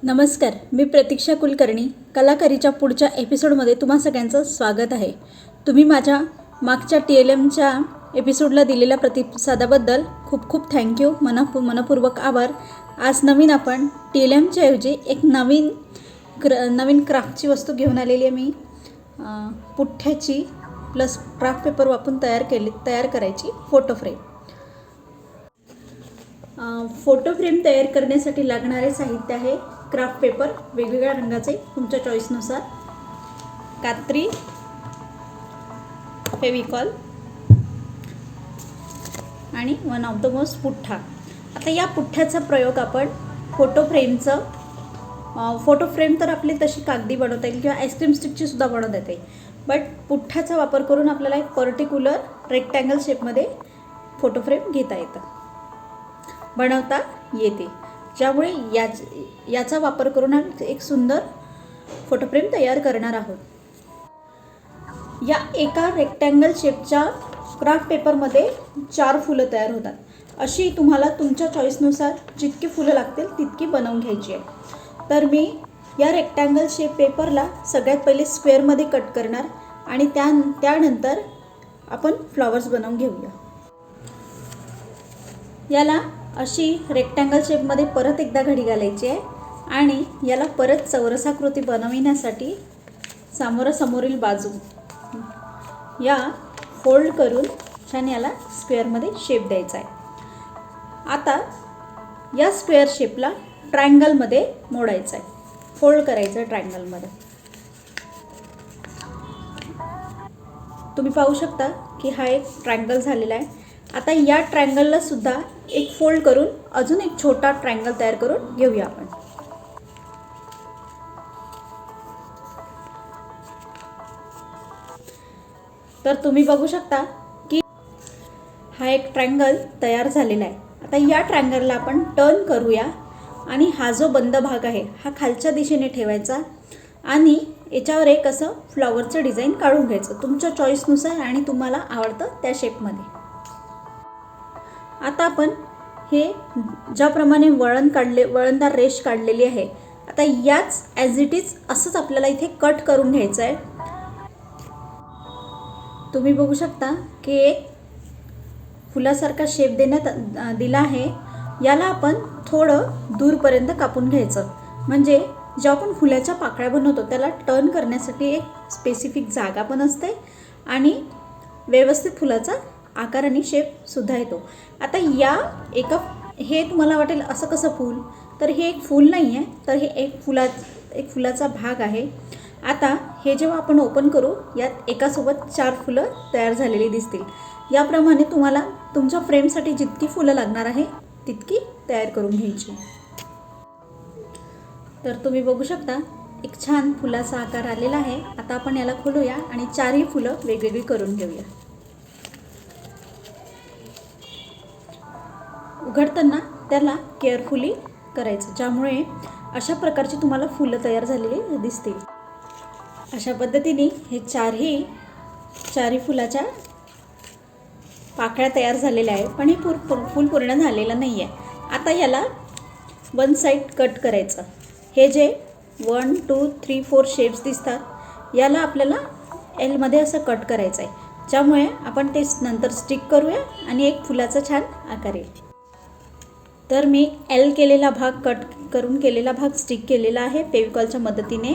नमस्कार, मी प्रतीक्षा कुलकर्णी. कलाकारीच्या पुढच्या एपिसोडमध्ये तुम्हा सगळ्यांचं स्वागत आहे. तुम्ही माझ्या मागच्या TLMच्या एपिसोडला दिलेल्या प्रतिसादाबद्दल खूप खूप थँक्यू. मनपूर्वक आभार. आज नवीन आपण TLMच्या ऐवजी एक नवीन क्राफ्टची वस्तू घेऊन आलेली आहे. मी पुठ्ठ्याची प्लस क्राफ्ट पेपर वापरून तयार करायची फोटो फ्रेम. फोटो फ्रेम तयार करण्यासाठी लागणारे साहित्य आहे क्राफ्ट पेपर वेगवेगळ्या रंगाचे तुमच्या चॉईसनुसार, कात्री, फेविकॉल आणि वन ऑफ द मोस्ट पुठ्ठा. आता या पुठ्ठ्याचा प्रयोग आपण फोटो फ्रेम तर आपली तशी कागदी बनवता येईल किंवा आईस्क्रीम स्टिकची सुद्धा बनवता येते, बट पुठ्ठ्याचा वापर करून आपल्याला एक पर्टिक्युलर रेक्टँगल शेपमध्ये फोटो फ्रेम बनवता येते, ज्यामुळे याचा वापर करून आम्ही एक सुंदर फोटो फ्रेम तयार करणार आहोत. या एका रेक्टँगल शेपच्या क्राफ्ट पेपरमध्ये 4 फुलं तयार होतात. अशी तुम्हाला तुमच्या चॉईसनुसार जितकी फुलं लागतील तितकी बनवून घ्यायची आहे. तर मी या रेक्टँगल शेप पेपरला सगळ्यात पहिले स्क्वेअरमध्ये कट करणार आणि त्यानंतर आपण फ्लॉवर्स बनवून घेऊया. याला अशी रेक्टँगल शेपमध्ये परत एकदा घडी घालायची आहे आणि याला परत चौरसाकृती बनविण्यासाठी समोरील बाजू या फोल्ड करून छान याला स्क्वेअरमध्ये शेप द्यायचा आहे. आता या स्क्वेअर शेपला ट्रायंगलमध्ये मोडायचं आहे, फोल्ड करायचं ट्रायंगलमध्ये. तुम्ही पाहू शकता की हा एक ट्रायंगल झालेला आहे. आता या ट्रायंगलला सुद्धा एक फोल्ड करून अजून एक छोटा ट्रायंगल तयार करून घेऊया आपण. तर तुम्ही बघू शकता की हा एक ट्रायंगल तयार झालेला आहे. आता या ट्रायंगलला आपण टर्न करूया आणि हा जो बंद भाग आहे हा खालच्या दिशेने ठेवायचा आणि याच्यावर एक असं फ्लॉवरचं डिझाईन काढून घ्यायचं तुमच्या चॉईसनुसार आणि तुम्हाला आवडतं त्या शेपमध्ये. आता आपण हे ज्याप्रमाणे वळणदार रेष काढलेली आहे, आता याच ॲज इट इज असंच आपल्याला इथे कट करून घ्यायचं आहे. तुम्ही बघू शकता की एक फुलासारखा शेप दिला आहे. याला आपण थोडं दूरपर्यंत कापून घ्यायचं, म्हणजे जेव्हा आपण फुलाच्या पाकळ्या बनवतो त्याला टर्न करण्यासाठी एक स्पेसिफिक जागा पण असते आणि व्यवस्थित फुलाचा आकार आणि शेपसुद्धा येतो. आता हे तुम्हाला वाटेल असं कसं फूल, तर हे एक फूल नाही आहे, तर हे एक फुलाचा भाग आहे. आता हे जेव्हा आपण ओपन करू यात एकासोबत 4 फुलं तयार झालेली दिसतील. याप्रमाणे तुम्हाला तुमच्या फ्रेमसाठी जितकी फुलं लागणार आहे तितकी तयार करून घ्यायची. तर तुम्ही बघू शकता एक छान फुलाचा आकार आलेला आहे. आता आपण याला खोलूया आणि 4ही फुलं वेगवेगळी करून घेऊया. उघडताना त्याला केअरफुली करायचं, ज्यामुळे अशा प्रकारची तुम्हाला फुलं तयार झालेली दिसतील. अशा पद्धतीने हे चारही फुलाच्या पाकळ्या तयार झालेल्या आहे, पण हे फूल पूर्ण झालेलं नाही आहे. आता याला वन साईड कट करायचं. हे जे 1 2 3 4 शेप्स दिसतात याला आपल्याला एलमध्ये असं कट करायचं आहे, ज्यामुळे आपण ते नंतर स्टिक करूया आणि एक फुलाचा छान आकार येईल. तर मी एल केलेला भाग कट करून केलेला भाग स्टिक केलेला आहे फेविकॉलच्या मदतीने.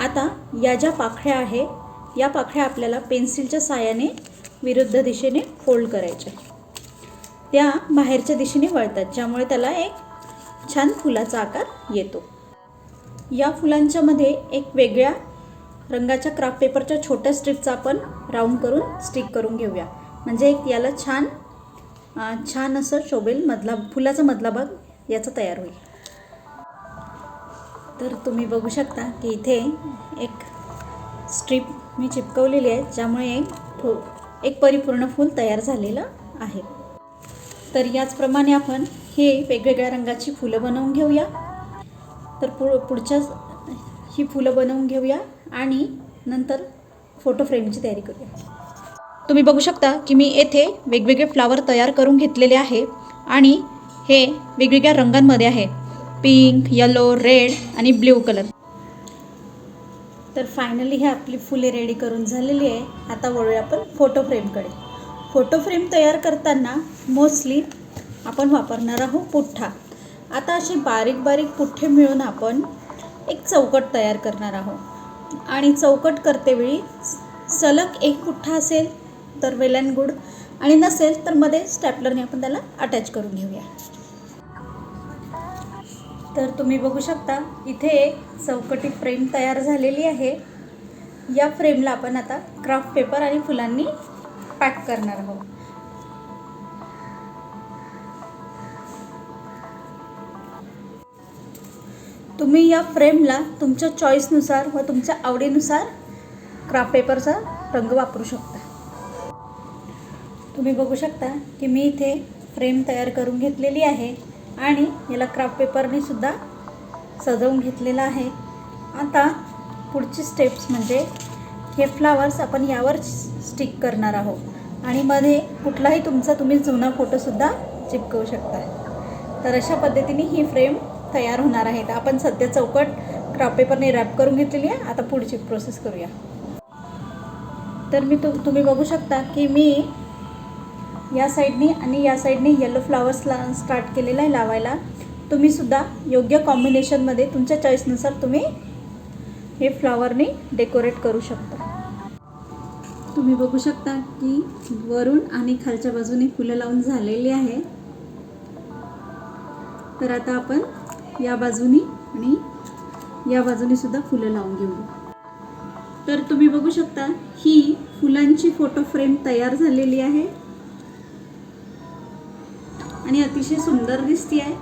आता या ज्या पाकळ्या आहे या पाकळ्या आपल्याला पेन्सिलच्या साहाय्याने विरुद्ध दिशेने फोल्ड करायच्या. त्या बाहेरच्या दिशेने वळतात, ज्यामुळे त्याला एक छान फुलाचा आकार येतो. या फुलांच्या मध्ये एक वेगळ्या रंगाच्या क्राफ्ट पेपरच्या छोट्या स्ट्रिपचा आपण राऊंड करून स्टिक करून घेऊया, म्हणजे एक याला छान असं शोभेल फुलाचा मधला भाग याचा तयार होईल. तर तुम्ही बघू शकता की इथे एक स्ट्रिप मी चिपकवलेली आहे, ज्यामुळे एक परिपूर्ण फूल तयार झालेलं आहे. तर याचप्रमाणे आपण हे वेगवेगळ्या रंगाची फुलं बनवून घेऊया. तर पुढच्या ही फुलं बनवून घेऊया आणि नंतर फोटो फ्रेमची तयारी करूया. तुम्ही बघू शकता की मी येथे वेगवेगळे फ्लावर तयार करून घेतलेले आहे आणि हे वेगवेगळ्या रंगांमध्ये आहे. पिंक, येलो, रेड आणि ब्ल्यू कलर. तर फायनली हे आपली फुले रेडी करून झालेली आहे. आता वळूया आपण फोटो फ्रेमकडे. फोटो फ्रेम तयार करताना मोस्टली आपण वापरणार आहोत पुठ्ठा. आता असे बारीक बारीक पुठ्ठे मिळून आपण एक चौकट तयार करणार आहोत. आणि चौकट करतेवेळी सलग एक पुठ्ठा असेल तर वेल अँड गुड, आणि नसेल तर मध्ये स्टॅपलरने आपण त्याला अटॅच करून घेऊया. तर तुम्ही बघू शकता इथे एक चौकटी फ्रेम तयार झालेली आहे. या फ्रेमला आपण आता क्राफ्ट पेपर आणि फुलांनी पॅक करणार आहोत. तुम्ही या फ्रेमला तुमच्या चॉईसनुसार व तुमच्या आवडीनुसार क्राफ्ट पेपरचा रंग वापरू शकता. तुम्ही बघू शकता की मी इथे फ्रेम तयार करून घेतलेली आहे आणि याला क्राफ्ट पेपरने सुद्धा सजवून घेतलेलं आहे. आता पुढची स्टेप्स म्हणजे हे फ्लावर्स आपण यावर स्टिक करणार आहोत आणि मध्ये कुठलाही तुम्ही जुना फोटोसुद्धा चिपकवू शकता. तर अशा पद्धतीने ही फ्रेम तयार होणार आहे. आपण सध्या चौकट क्राफ्ट पेपरने रॅप करून घेतलेली आहे. आता पुढची प्रोसेस करूया. तर तुम्ही बघू शकता की मी या साईडनी आणि या साईडनी येलो फ्लावर्सला स्टार्ट केलेला आहे लावायला. तुम्हीसुद्धा योग्य कॉम्बिनेशनमध्ये तुमच्या चॉईसनुसार तुम्ही हे फ्लावरने डेकोरेट करू शकता. तुम्ही बघू शकता की वरून आणि खालच्या बाजूने फुलं लावून झालेली आहे. तर आता आपण या बाजूनी आणि या बाजूनी सुद्धा फुलं लावून घेऊ. तर तुम्ही बघू शकता ही फुलांची फोटो फ्रेम तयार झालेली आहे आणि अतिशय सुंदर दिसते आहे.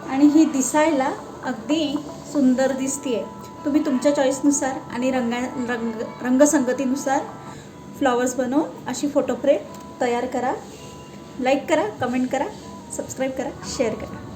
आणि ही दिसायला अगदी सुंदर दिसते. तुम्ही तुमच्या चॉईसनुसार आणि रंगसंगतीनुसार फ्लॉवर्स बनवून अशी फोटो फ्रेम तयार करा. लाईक करा, कमेंट करा, सबस्क्राईब करा, शेअर करा.